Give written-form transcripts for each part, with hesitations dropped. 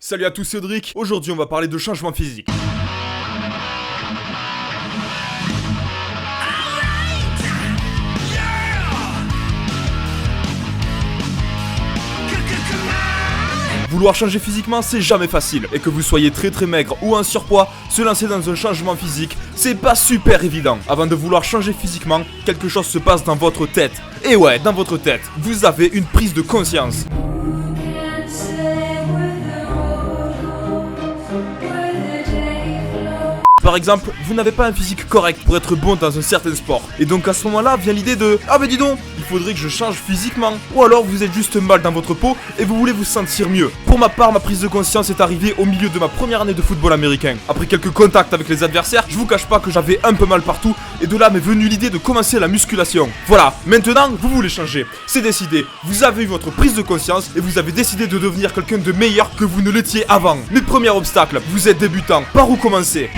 Salut à tous, c'est Audric. Aujourd'hui on va parler de changement physique. Vouloir changer physiquement, c'est jamais facile. Et que vous soyez très maigre ou en surpoids, se lancer dans un changement physique, c'est pas super évident. Avant de vouloir changer physiquement, quelque chose se passe dans votre tête. Et ouais, dans votre tête, vous avez une prise de conscience. Par exemple, vous n'avez pas un physique correct pour être bon dans un certain sport. Et donc à ce moment-là vient l'idée de « Ah ben dis donc, il faudrait que je change physiquement ». Ou alors vous êtes juste mal dans votre peau et vous voulez vous sentir mieux. Pour ma part, ma prise de conscience est arrivée au milieu de ma première année de football américain. Après quelques contacts avec les adversaires, je vous cache pas que j'avais un peu mal partout. Et de là m'est venue l'idée de commencer la musculation. Voilà, maintenant vous voulez changer. C'est décidé, vous avez eu votre prise de conscience et vous avez décidé de devenir quelqu'un de meilleur que vous ne l'étiez avant. Mais premier obstacle, vous êtes débutant. Par où commencer ?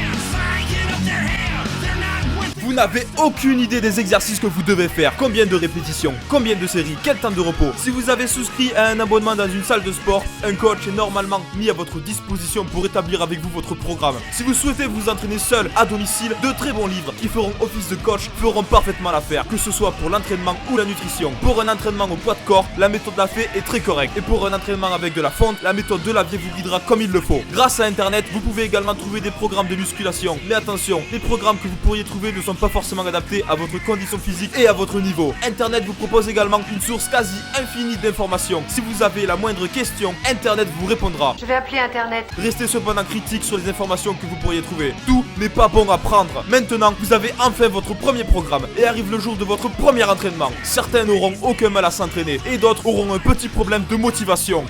Vous n'avez aucune idée des exercices que vous devez faire. Combien de répétitions, combien de séries, quel temps de repos. Si vous avez souscrit à un abonnement dans une salle de sport, un coach est normalement mis à votre disposition pour établir avec vous votre programme. Si vous souhaitez vous entraîner seul à domicile, de très bons livres qui feront office de coach feront parfaitement l'affaire. Que ce soit pour l'entraînement ou la nutrition. Pour un entraînement au poids de corps, la méthode Lafay est très correcte. Et pour un entraînement avec de la fonte, la méthode Delavier vous guidera comme il le faut. Grâce à internet, vous pouvez également trouver des programmes de musculation. Mais attention, les programmes que vous pourriez trouver ne sont pas forcément adapté à votre condition physique et à votre niveau. Internet vous propose également une source quasi infinie d'informations. Si vous avez la moindre question, Internet vous répondra. Je vais appeler Internet. Restez cependant critique sur les informations que vous pourriez trouver. Tout n'est pas bon à prendre. Maintenant, vous avez enfin votre premier programme et arrive le jour de votre premier entraînement. Certains n'auront aucun mal à s'entraîner et d'autres auront un petit problème de motivation.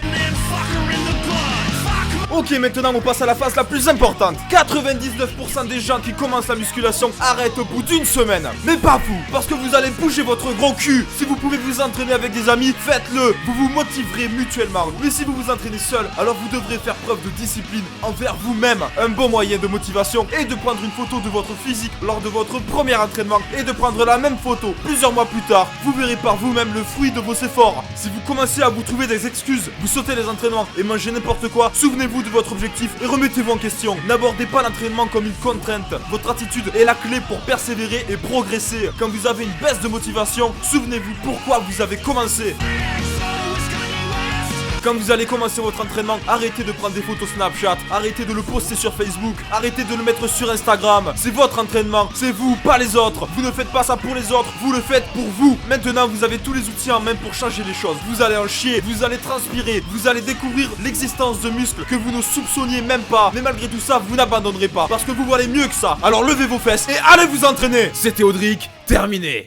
Ok, maintenant on passe à la phase la plus importante. 99% des gens qui commencent la musculation arrêtent au bout d'une semaine. Mais pas vous, parce que vous allez bouger votre gros cul. Si vous pouvez vous entraîner avec des amis, faites-le. Vous vous motiverez mutuellement. Mais si vous vous entraînez seul, alors vous devrez faire preuve de discipline envers vous-même. Un bon moyen de motivation est de prendre une photo de votre physique lors de votre premier entraînement et de prendre la même photo plusieurs mois plus tard. Vous verrez par vous-même le fruit de vos efforts. Si vous commencez à vous trouver des excuses, vous sautez les entraînements et mangez n'importe quoi, souvenez-vous de votre objectif et remettez-vous en question. N'abordez pas l'entraînement comme une contrainte. Votre attitude est la clé pour persévérer et progresser. Quand vous avez une baisse de motivation, souvenez-vous pourquoi vous avez commencé. Quand vous allez commencer votre entraînement, arrêtez de prendre des photos Snapchat, arrêtez de le poster sur Facebook, arrêtez de le mettre sur Instagram. C'est votre entraînement, c'est vous, pas les autres. Vous ne faites pas ça pour les autres, vous le faites pour vous. Maintenant, vous avez tous les outils en main pour changer les choses. Vous allez en chier, vous allez transpirer, vous allez découvrir l'existence de muscles que vous ne soupçonniez même pas. Mais malgré tout ça, vous n'abandonnerez pas parce que vous valez mieux que ça. Alors levez vos fesses et allez vous entraîner. C'était Audric, terminé.